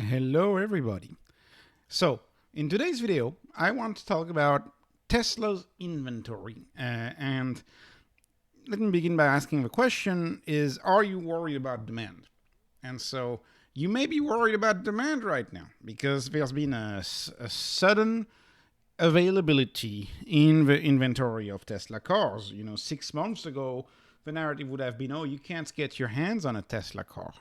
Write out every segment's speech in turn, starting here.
Hello everybody. So in today's video, I want to talk about Tesla's inventory. And let me begin by asking the question is, are you worried about demand? And so you may be worried about demand right now because there's been a sudden availability in the inventory of Tesla cars. 6 months ago, the narrative would have been, oh, you can't get your hands on a Tesla car.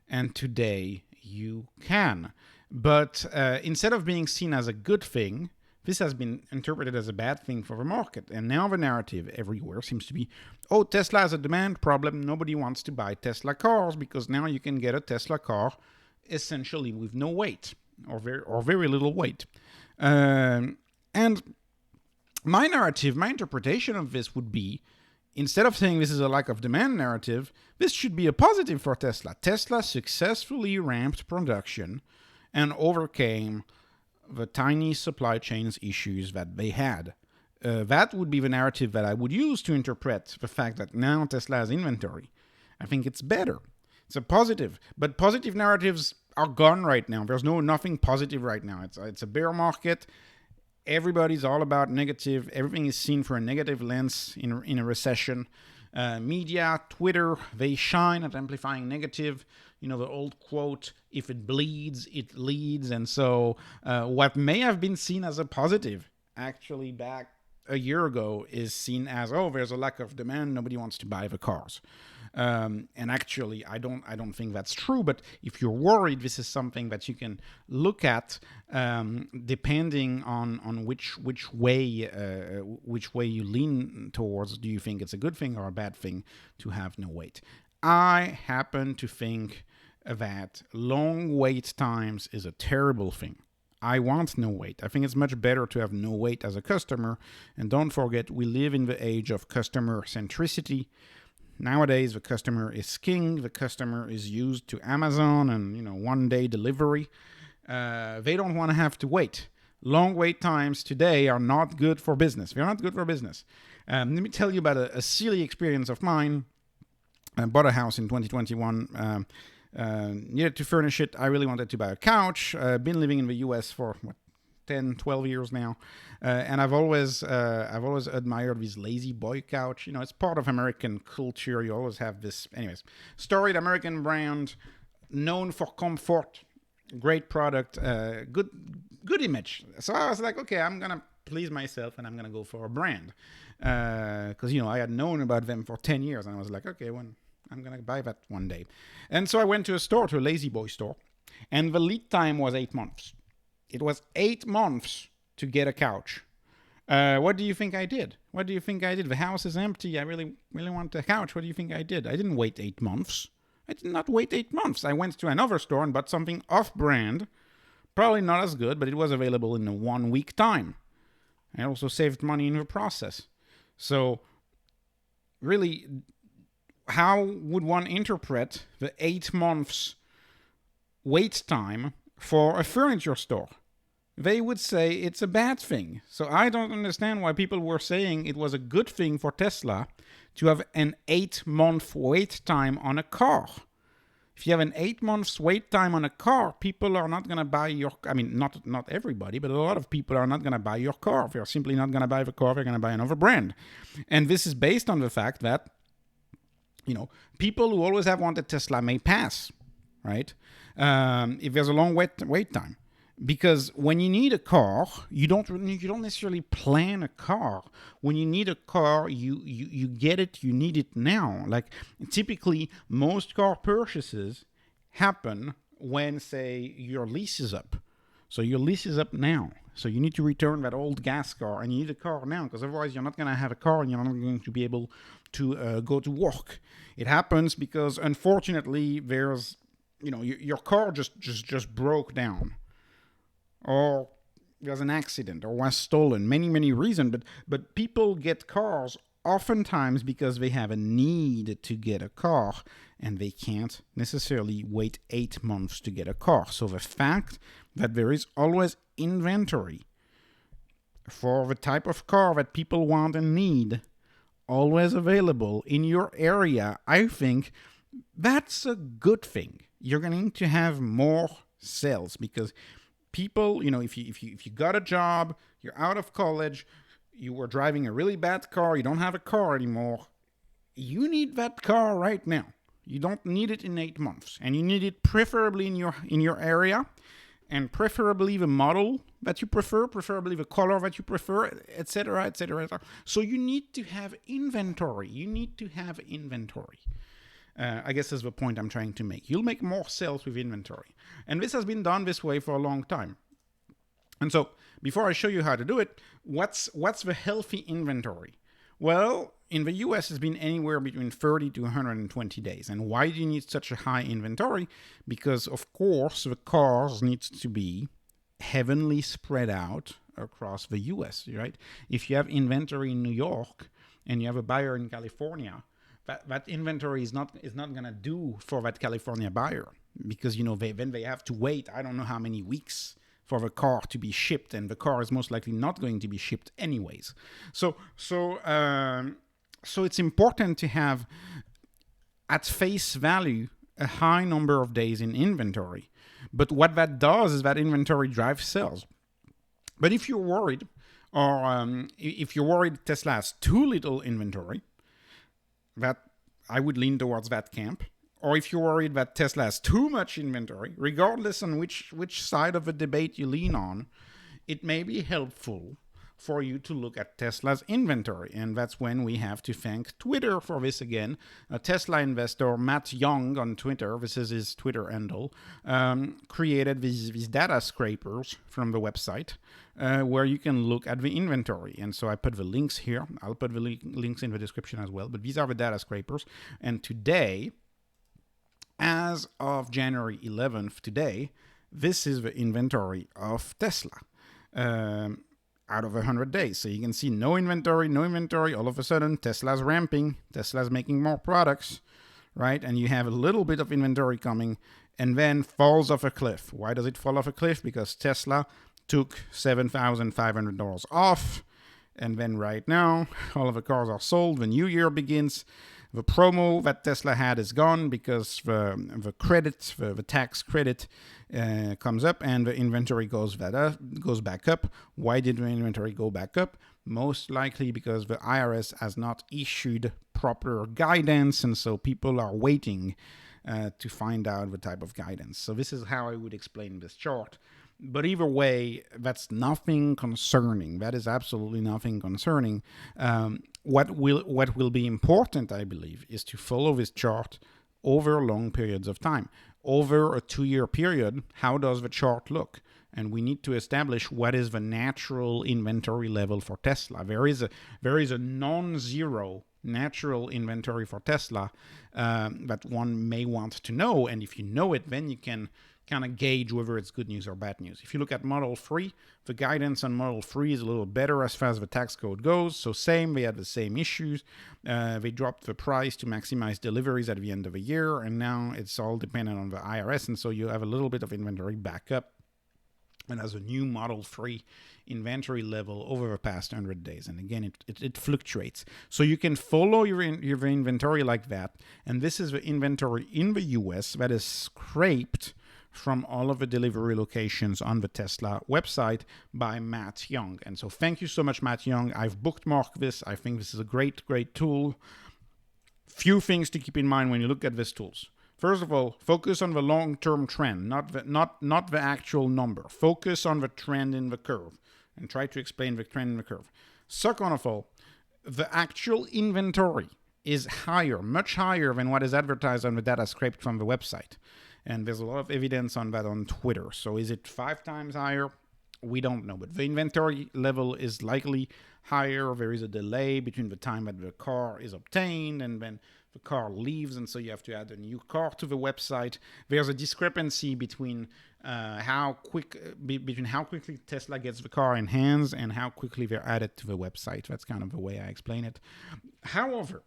And today you can. But instead of being seen as a good thing, this has been interpreted as a bad thing for the market. And now the narrative everywhere seems to be, oh, Tesla has a demand problem. Nobody wants to buy Tesla cars because now you can get a Tesla car essentially with no weight or very little weight. And my narrative, my interpretation of this would be, instead of saying this is a lack of demand narrative, this should be a positive for Tesla. Tesla successfully ramped production and overcame the tiny supply chains issues that they had. That would be the narrative that I would use to interpret the fact that now Tesla has inventory. I think it's better. It's a positive. But positive narratives are gone right now. There's nothing positive right now. It's a bear market. Everybody's all about negative. Everything is seen through a negative lens in a recession. Media, Twitter, they shine at amplifying negative. The old quote, if it bleeds, it leads. And so what may have been seen as a positive, actually back a year ago, is seen as, oh, there's a lack of demand. Nobody wants to buy the cars. And actually, I don't think that's true. But if you're worried, this is something that you can look at, depending on which way you lean towards. Do you think it's a good thing or a bad thing to have no weight? I happen to think that long wait times is a terrible thing. I want no wait. I think it's much better to have no wait as a customer. And don't forget, we live in the age of customer centricity. Nowadays, the customer is king. The customer is used to Amazon and one-day delivery. They don't want to have to wait. Long wait times today are not good for business. They're not good for business. Let me tell you about a silly experience of mine. I bought a house in 2021. Needed to furnish it. I really wanted to buy a couch. Been living in the US for 10, 12 years now. And I've always admired this lazy boy couch. It's part of American culture. You always have this. Anyways, storied American brand, known for comfort, great product, good image. So I was like, okay, I'm going to please myself and I'm going to go for a brand. Because, I had known about them for 10 years. And I was like, okay, I'm going to buy that one day. And so I went to a lazy boy store. And the lead time was 8 months. It was 8 months to get a couch. What do you think I did? The house is empty. I really want a couch. What do you think I did? I didn't wait 8 months. I did not wait 8 months. I went to another store and bought something off-brand. Probably not as good, but it was available in a 1 week time. I also saved money in the process. So, really, how would one interpret the 8 months wait time for a furniture store? They would say it's a bad thing. So I don't understand why people were saying it was a good thing for Tesla to have an 8-month wait time on a car. If you have an 8 months wait time on a car, people are not going to buy your... not everybody, but a lot of people are not going to buy your car. They're simply not going to buy the car. They're going to buy another brand. And this is based on the fact that, people who always have wanted Tesla may pass, right? If there's a long wait time. Because when you need a car, you don't necessarily plan a car. When you need a car, you get it, you need it now. Like typically, most car purchases happen when, say, your lease is up. So your lease is up now. So you need to return that old gas car and you need a car now because otherwise you're not going to have a car and you're not going to be able to go to work. It happens because unfortunately there's, your car just broke down. Or there's an accident or was stolen, many reasons. But people get cars oftentimes because they have a need to get a car and they can't necessarily wait 8 months to get a car. So the fact that there is always inventory for the type of car that people want and need, always available in your area, I think that's a good thing. You're going to have more sales, because people, if you got a job, you're out of college, you were driving a really bad car, you don't have a car anymore, you need that car right now. You don't need it in 8 months, and you need it preferably in your area, and preferably the model that you prefer, preferably the color that you prefer, etc., etc. So you need to have inventory. I guess that's the point I'm trying to make. You'll make more sales with inventory. And this has been done this way for a long time. And so before I show you how to do it, what's the healthy inventory? Well, in the US, it's been anywhere between 30 to 120 days. And why do you need such a high inventory? Because, of course, the cars need to be heavily spread out across the US, right? If you have inventory in New York and you have a buyer in California, that inventory is not going to do for that California buyer, because then they have to wait I don't know how many weeks for the car to be shipped, and the car is most likely not going to be shipped anyways. So it's important to have at face value a high number of days in inventory. But what that does is that inventory drives sales. But if you're worried, or if you're worried Tesla has too little inventory, that I would lean towards that camp. Or if you're worried that Tesla has too much inventory, regardless on which side of the debate you lean on, it may be helpful for you to look at Tesla's inventory. And that's when we have to thank Twitter for this again. A Tesla investor, Matt Young on Twitter, this is his Twitter handle, created these data scrapers from the website where you can look at the inventory. And so I put the links here. I'll put the links in the description as well. But these are the data scrapers. And today, as of January 11th, today, this is the inventory of Tesla. Out of 100 days. So you can see no inventory. All of a sudden, Tesla's ramping. Tesla's making more products, right? And you have a little bit of inventory coming and then falls off a cliff. Why does it fall off a cliff? Because Tesla took $7,500 off. And then right now, all of the cars are sold. The new year begins. The promo that Tesla had is gone because the credit, the tax credit comes up and the inventory goes back up. Why did the inventory go back up? Most likely because the IRS has not issued proper guidance, and so people are waiting to find out the type of guidance. So this is how I would explain this chart. But either way, that's nothing concerning. That is absolutely nothing concerning. What will be important, I believe, is to follow this chart over long periods of time. Over a 2-year period, how does the chart look? And we need to establish what is the natural inventory level for Tesla. There is a non-zero natural inventory for Tesla that one may want to know. And if you know it, then you can kind of gauge whether it's good news or bad news. If you look at Model 3, the guidance on Model 3 is a little better as far as the tax code goes. So they had the same issues. They dropped the price to maximize deliveries at the end of the year, and now it's all dependent on the IRS, and so you have a little bit of inventory back up. And as a new Model 3 inventory level over the past 100 days. And again, it fluctuates. So you can follow your inventory like that. And this is the inventory in the US that is scraped from all of the delivery locations on the Tesla website by Matt Young. And so thank you so much, Matt Young. I've bookmarked this. I think this is a great tool. Few things to keep in mind when you look at these tools. First of all, focus on the long-term trend, not the actual number. Focus on the trend in the curve and try to explain the trend in the curve. Second of all, the actual inventory is higher, much higher than what is advertised on the data scraped from the website. And there's a lot of evidence on that on Twitter. So is it 5 times higher? We don't know. But the inventory level is likely higher. There is a delay between the time that the car is obtained and then the car leaves. And so you have to add a new car to the website. There's a discrepancy between how quickly Tesla gets the car in hands and how quickly they're added to the website. That's kind of the way I explain it. However,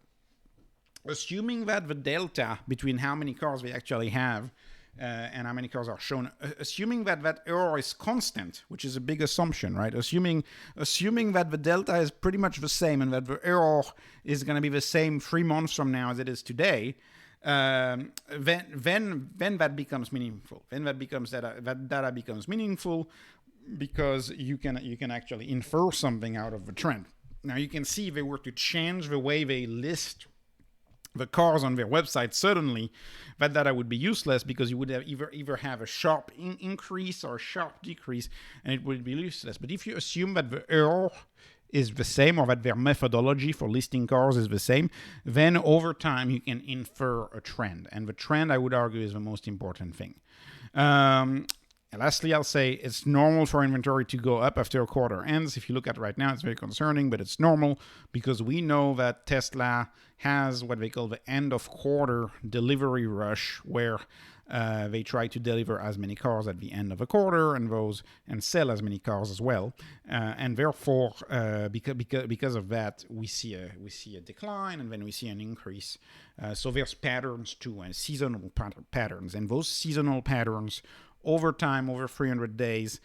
assuming that the delta between how many cars we actually have and how many cars are shown, assuming that error is constant, which is a big assumption, right? Assuming that the delta is pretty much the same and that the error is going to be the same 3 months from now as it is today, then that becomes meaningful. Then that data becomes meaningful because you can actually infer something out of the trend. Now you can see if they were to change the way they list the cars on their website, suddenly that data would be useless because you would have either have a sharp increase or a sharp decrease, and it would be useless. But if you assume that the error is the same, or that their methodology for listing cars is the same, then over time you can infer a trend. And the trend, I would argue, is the most important thing. And lastly, I'll say it's normal for inventory to go up after a quarter ends. If you look at it right now, it's very concerning, but it's normal because we know that Tesla has what they call the end of quarter delivery rush, where they try to deliver as many cars at the end of a quarter and sell as many cars as well. And therefore, because of that, we see a decline, and then we see an increase. So there's patterns too, and seasonal patterns, and those seasonal patterns over time, over 300 days,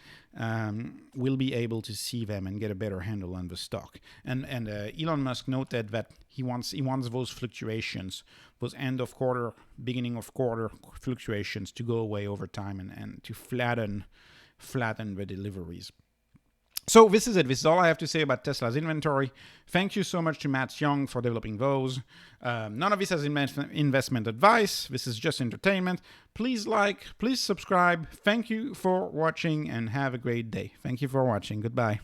we'll be able to see them and get a better handle on the stock. And Elon Musk noted that he wants those fluctuations, those end of quarter, beginning of quarter fluctuations to go away over time and to flatten the deliveries. So this is it. This is all I have to say about Tesla's inventory. Thank you so much to Matt Young for developing those. None of this is investment advice. This is just entertainment. Please like, please subscribe. Thank you for watching and have a great day. Thank you for watching. Goodbye.